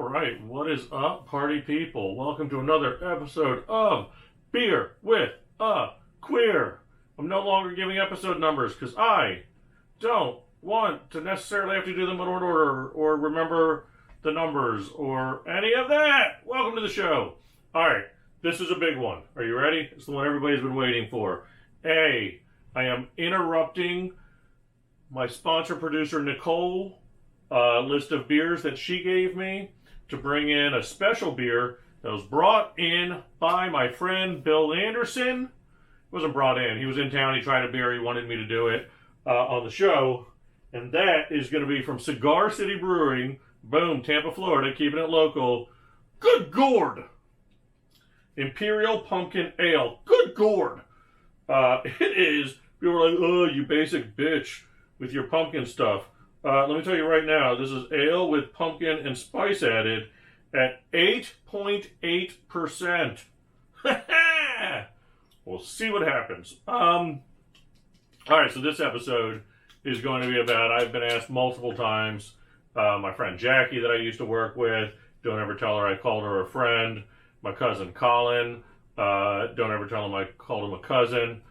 Alright, what is up, party people? Welcome to another episode of Beer with a Queer. I'm no longer giving episode numbers because I don't want to necessarily have to do them in order or remember the numbers or any of that. Welcome to the show. Alright, this is a big one. Are you ready? It's the one everybody's been waiting for. I am interrupting my sponsor producer Nicole list of beers that she gave me to bring in a special beer that was brought in by my friend Bill Anderson. It wasn't brought in. He was in town. He tried a beer. He wanted me to do it on the show. And that is going to be from Cigar City Brewing. Boom, Tampa, Florida. Keeping it local. Good gourd. Imperial Pumpkin Ale. Good gourd. It is. People are like, oh, you basic bitch with your pumpkin stuff. Let me tell you right now, this is ale with pumpkin and spice added at 8.8%. We'll see what happens. Alright, so this episode is going to be about, I've been asked multiple times, my friend Jackie that I used to work with, don't ever tell her I called her a friend. My cousin Colin, don't ever tell him I called him a cousin.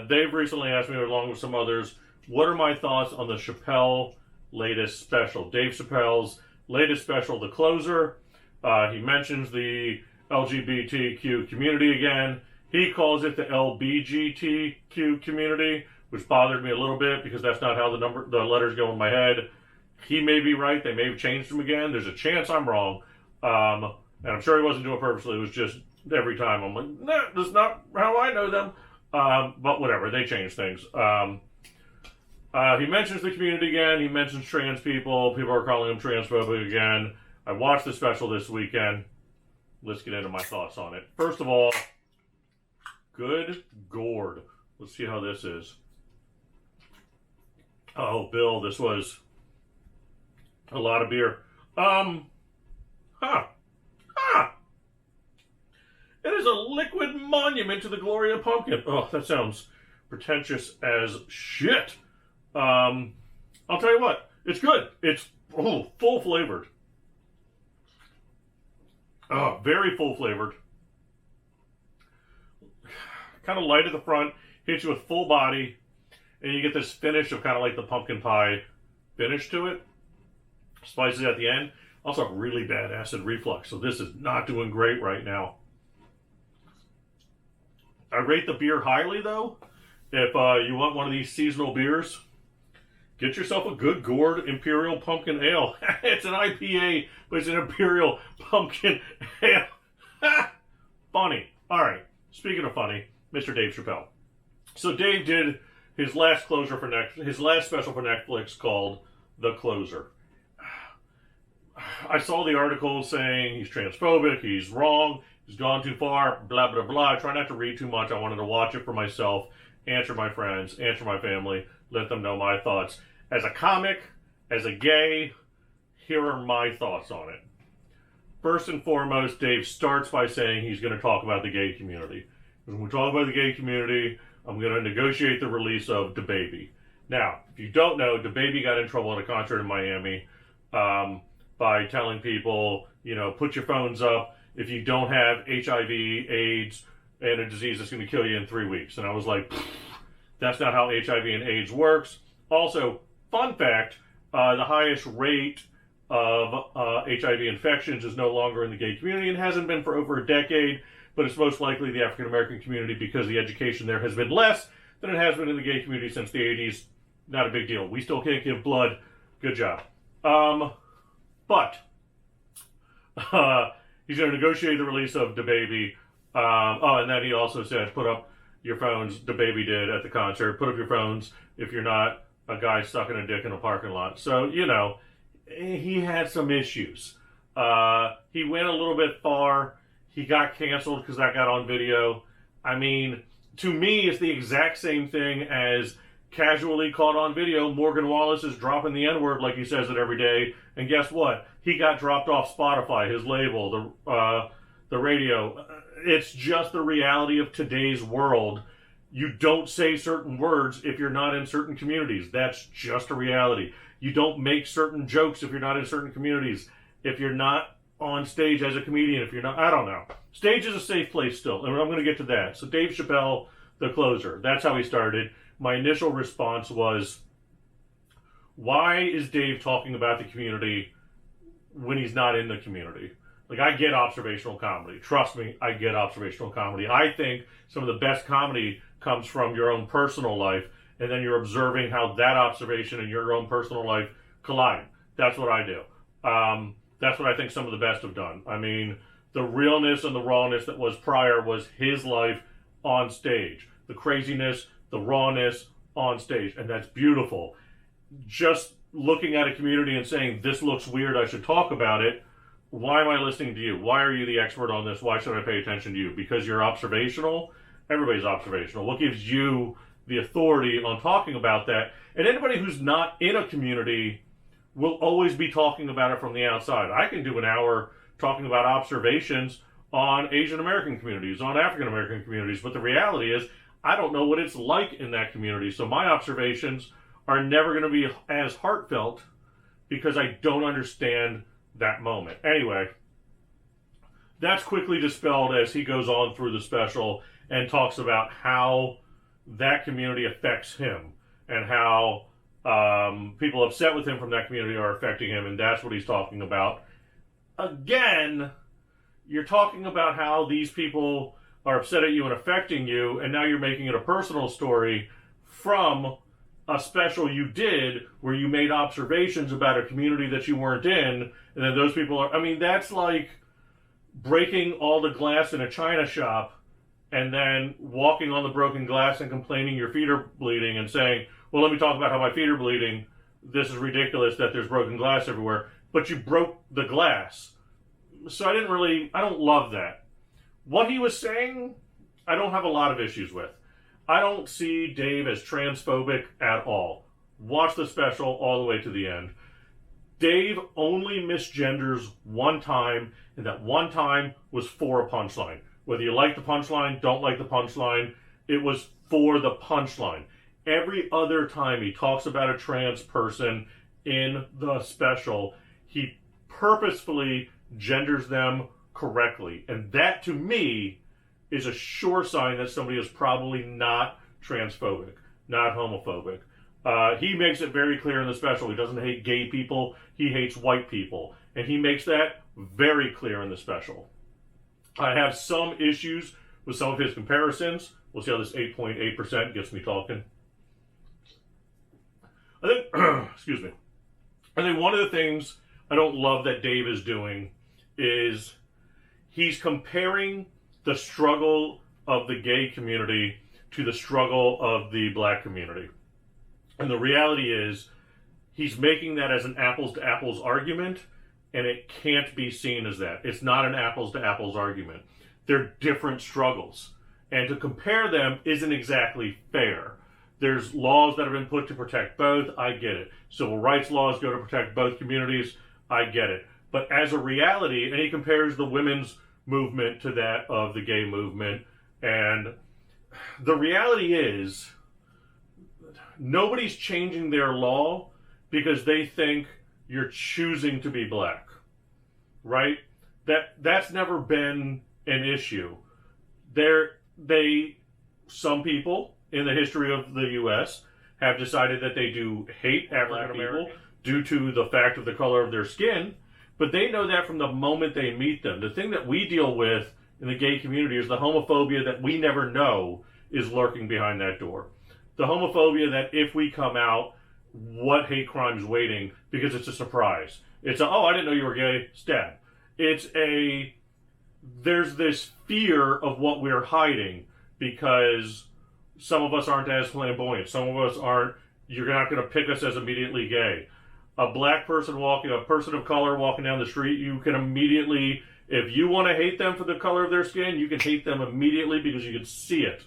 They've recently asked me, along with some others, what are my thoughts on the Chappelle latest special? Dave Chappelle's latest special, The Closer. He mentions the LGBTQ community again. He calls it the LBGTQ community, which bothered me a little bit because that's not how the letters go in my head. He may be right. They may have changed them again. There's a chance I'm wrong. And I'm sure he wasn't doing it purposely. It was just every time I'm like, no, that's not how I know them. But whatever. They change things. He mentions the community again. He mentions trans people. People are calling him transphobic again. I watched the special this weekend. Let's get into my thoughts on it. First of all, good gourd. Let's see how this is. Oh, Bill, this was a lot of beer. It is a liquid monument to the glory of pumpkin. Oh, that sounds pretentious as shit. I'll tell you what, it's good. It's full flavored. Very full flavored. Kind of light at the front, hits you with full body, and you get this finish of kind of like the pumpkin pie finish to it. Spicy at the end. Also really bad acid reflux, so this is not doing great right now. I rate the beer highly though. If you want one of these seasonal beers, get yourself a good gourd Imperial Pumpkin Ale. It's an IPA, but it's an Imperial Pumpkin Ale. Funny. Alright, speaking of funny, Mr. Dave Chappelle. So Dave did his last special for Netflix called The Closer. I saw the article saying he's transphobic, he's wrong, he's gone too far, blah, blah, blah. I try not to read too much. I wanted to watch it for myself, answer my friends, answer my family, let them know my thoughts. As a comic, as a gay, here are my thoughts on it. First and foremost, Dave starts by saying he's going to talk about the gay community. When we talk about the gay community, I'm going to negotiate the release of DaBaby. Now, if you don't know, DaBaby got in trouble at a concert in Miami by telling people, put your phones up if you don't have HIV, AIDS, and a disease that's going to kill you in 3 weeks. And I was like, that's not how HIV and AIDS works. Also, fun fact, the highest rate of HIV infections is no longer in the gay community and hasn't been for over a decade, but it's most likely the African American community because the education there has been less than it has been in the gay community since the 80s. Not a big deal. We still can't give blood. Good job. But he's going to negotiate the release of DaBaby. And then he also said, put up your phones. DaBaby did at the concert. Put up your phones if you're not a guy sucking a dick in a parking lot. So, he had some issues. He went a little bit far. He got canceled because that got on video. I mean, to me, it's the exact same thing as casually caught on video. Morgan Wallace is dropping the N-word like he says it every day. And guess what? He got dropped off Spotify, his label, the radio. It's just the reality of today's world. You don't say certain words if you're not in certain communities. That's just a reality. You don't make certain jokes if you're not in certain communities. if you're not on stage as a comedian, if you're not, I don't know. Stage is a safe place still, and I'm going to get to that. So Dave Chappelle, the closer, that's how he started. My initial response was, why is Dave talking about the community when he's not in the community? Like, I get observational comedy. Trust me, I get observational comedy. I think some of the best comedy comes from your own personal life, and then you're observing how that observation and your own personal life collide. That's what I do. That's what I think some of the best have done. I mean, the realness and the rawness that was prior was his life on stage. The craziness, the rawness on stage. And that's beautiful. Just looking at a community and saying, this looks weird, I should talk about it. Why am I listening to you? Why are you the expert on this? Why should I pay attention to you? Because you're observational? Everybody's observational. What gives you the authority on talking about that? And anybody who's not in a community will always be talking about it from the outside. I can do an hour talking about observations on Asian American communities, on African American communities, but the reality is I don't know what it's like in that community. So my observations are never going to be as heartfelt because I don't understand that moment. Anyway, that's quickly dispelled as he goes on through the special and talks about how that community affects him and how people upset with him from that community are affecting him, and that's what he's talking about. Again, you're talking about how these people are upset at you and affecting you, and now you're making it a personal story from a special you did where you made observations about a community that you weren't in, and then those people are, I mean, that's like breaking all the glass in a china shop and then walking on the broken glass and complaining your feet are bleeding and saying, well, let me talk about how my feet are bleeding. This is ridiculous that there's broken glass everywhere. But you broke the glass. So I don't love that. What he was saying, I don't have a lot of issues with. I don't see Dave as transphobic at all. Watch the special all the way to the end. Dave only misgenders one time, and that one time was for a punchline. Whether you like the punchline, don't like the punchline, it was for the punchline. Every other time he talks about a trans person in the special, he purposefully genders them correctly. And that, to me, is a sure sign that somebody is probably not transphobic, not homophobic. He makes it very clear in the special. He doesn't hate gay people. He hates white people. And he makes that very clear in the special. I have some issues with some of his comparisons. We'll see how this 8.8% gets me talking. I think, excuse me. I think one of the things I don't love that Dave is doing is he's comparing the struggle of the gay community to the struggle of the black community. And the reality is he's making that as an apples to apples argument, and it can't be seen as that. It's not an apples to apples argument. They're different struggles. And to compare them isn't exactly fair. There's laws that have been put to protect both. I get it. Civil rights laws go to protect both communities. I get it. But as a reality, and he compares the women's movement to that of the gay movement, and the reality is nobody's changing their law because they think you're choosing to be black, right? That's never been an issue. Some people in the history of the U.S. have decided that they do hate African people due to the fact of the color of their skin, but they know that from the moment they meet them. The thing that we deal with in the gay community is the homophobia that we never know is lurking behind that door. The homophobia that if we come out, what hate crime's waiting because it's a surprise. It's oh, I didn't know you were gay, stab. There's this fear of what we're hiding because some of us aren't as flamboyant. Some of us aren't, you're not going to pick us as immediately gay. A black person a person of color walking down the street, you can immediately, if you want to hate them for the color of their skin, you can hate them immediately because you can see it.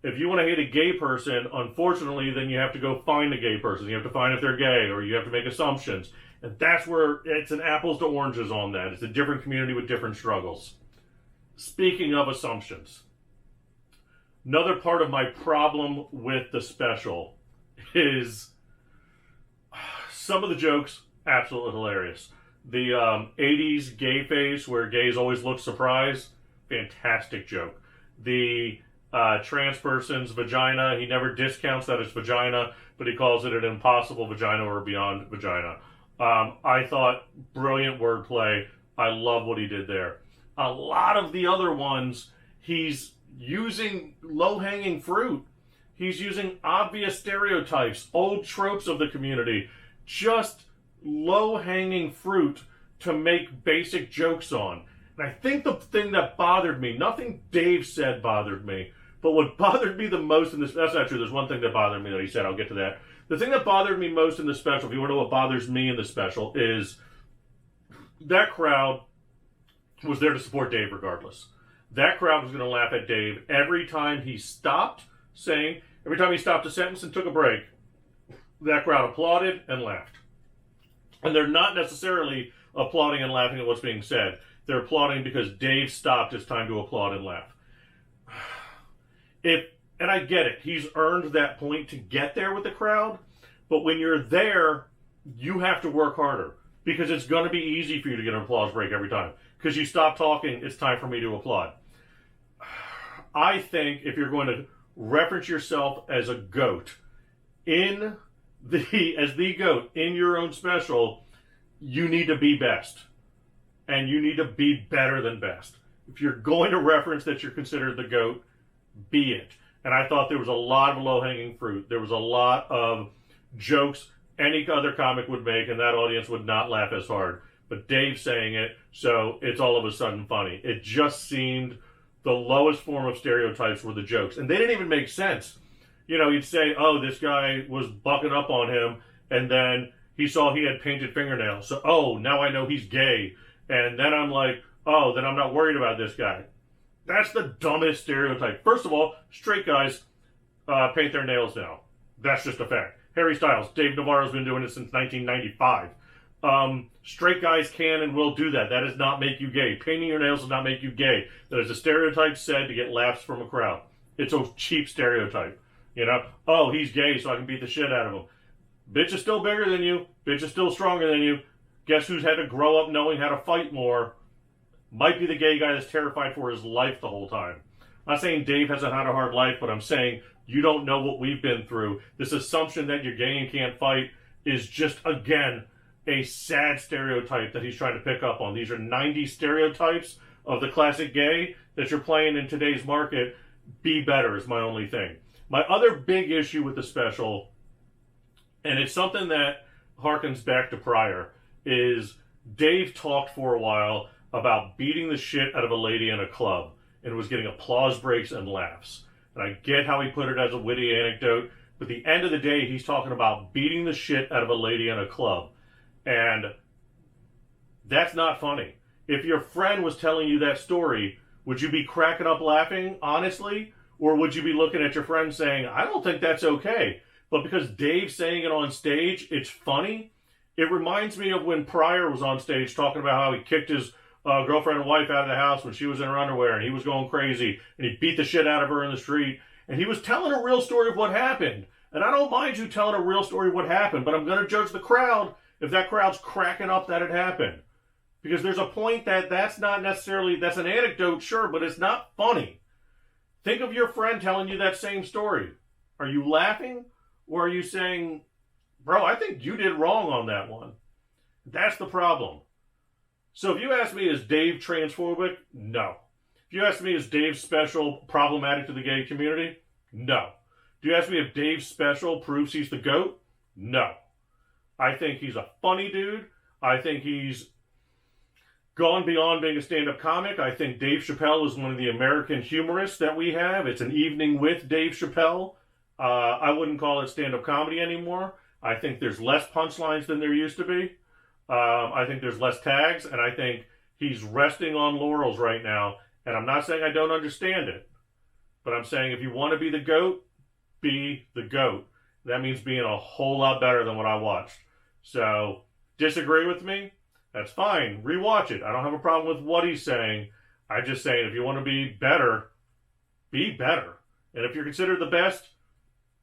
If you want to hate a gay person, unfortunately, then you have to go find a gay person. You have to find if they're gay, or you have to make assumptions. And that's where it's an apples to oranges on that. It's a different community with different struggles. Speaking of assumptions, another part of my problem with the special is some of the jokes, absolutely hilarious. The 80s gay face where gays always look surprised, fantastic joke. The trans person's vagina, he never discounts that it's vagina, but he calls it an impossible vagina or beyond vagina. I thought brilliant wordplay. I love what he did there. A lot of the other ones, he's using low-hanging fruit. He's using obvious stereotypes, old tropes of the community, just low-hanging fruit to make basic jokes on. And I think the thing that bothered me, nothing Dave said bothered me, but what bothered me the most in this, that's not true, there's one thing that bothered me that he said, I'll get to that. The thing that bothered me most in the special, if you want to know what bothers me in the special, is that crowd was there to support Dave regardless. That crowd was going to laugh at Dave every time he stopped saying, every time he stopped a sentence and took a break, that crowd applauded and laughed. And they're not necessarily applauding and laughing at what's being said. They're applauding because Dave stopped. It's time to applaud and laugh. And I get it. He's earned that point to get there with the crowd. But when you're there, you have to work harder. Because it's going to be easy for you to get an applause break every time. Because you stop talking, it's time for me to applaud. I think if you're going to reference yourself as a goat as the goat in your own special, you need to be best. And you need to be better than best. If you're going to reference that you're considered the GOAT, be it. And I thought there was a lot of low-hanging fruit. There was a lot of jokes any other comic would make, and that audience would not laugh as hard. But Dave's saying it, so it's all of a sudden funny. It just seemed the lowest form of stereotypes were the jokes. And they didn't even make sense. You know, you'd say, oh, this guy was bucking up on him, and then he saw he had painted fingernails. So, oh, now I know he's gay. And then I'm like, oh, then I'm not worried about this guy. That's the dumbest stereotype. First of all, straight guys paint their nails now. That's just a fact. Harry Styles, Dave Navarro's been doing it since 1995. Straight guys can and will do that. That does not make you gay. Painting your nails does not make you gay. That is a stereotype said to get laughs from a crowd. It's a cheap stereotype. You know, oh, he's gay, so I can beat the shit out of him. Bitch is still bigger than you. Bitch is still stronger than you. Guess who's had to grow up knowing how to fight more? Might be the gay guy that's terrified for his life the whole time. I'm not saying Dave hasn't had a hard life, but I'm saying you don't know what we've been through. This assumption that you're gay and can't fight is just, again, a sad stereotype that he's trying to pick up on. These are 90s stereotypes of the classic gay that you're playing in today's market. Be better is my only thing. My other big issue with the special, and it's something that harkens back to prior, is Dave talked for a while about beating the shit out of a lady in a club and was getting applause breaks and laughs. And I get how he put it as a witty anecdote, but at the end of the day, he's talking about beating the shit out of a lady in a club. And that's not funny. If your friend was telling you that story, would you be cracking up laughing, honestly? Or would you be looking at your friend saying, I don't think that's okay. But because Dave's saying it on stage, it's funny. It reminds me of when Pryor was on stage talking about how he kicked his girlfriend and wife out of the house when she was in her underwear and he was going crazy and he beat the shit out of her in the street. And he was telling a real story of what happened. And I don't mind you telling a real story of what happened, but I'm going to judge the crowd if that crowd's cracking up that it happened. Because there's a point that that's not necessarily, that's an anecdote, sure, but it's not funny. Think of your friend telling you that same story. Are you laughing? Or are you saying, bro, I think you did wrong on that one? That's the problem. So if you ask me, is Dave transphobic? No. If you ask me, is Dave's special problematic to the gay community? No. Do you ask me if Dave's special proves he's the GOAT? No. I think he's a funny dude. I think he's gone beyond being a stand-up comic. I think Dave Chappelle is one of the American humorists that we have. It's an evening with Dave Chappelle. I wouldn't call it stand-up comedy anymore. I think there's less punchlines than there used to be. I think there's less tags, and I think he's resting on laurels right now. And I'm not saying I don't understand it, but I'm saying if you want to be the GOAT, be the GOAT. That means being a whole lot better than what I watched. So, disagree with me? That's fine. Rewatch it. I don't have a problem with what he's saying. I'm just saying if you want to be better, be better. And if you're considered the best,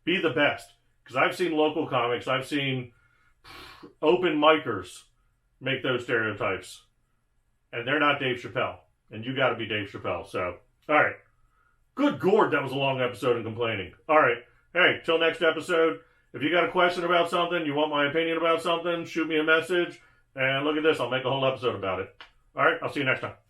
be the best. Because I've seen local comics. I've seen open micers make those stereotypes. And they're not Dave Chappelle. And you got to be Dave Chappelle. So, all right. Good gourd, that was a long episode of complaining. All right. Hey, till next episode. If you got a question about something, you want my opinion about something, shoot me a message. And look at this, I'll make a whole episode about it. All right, I'll see you next time.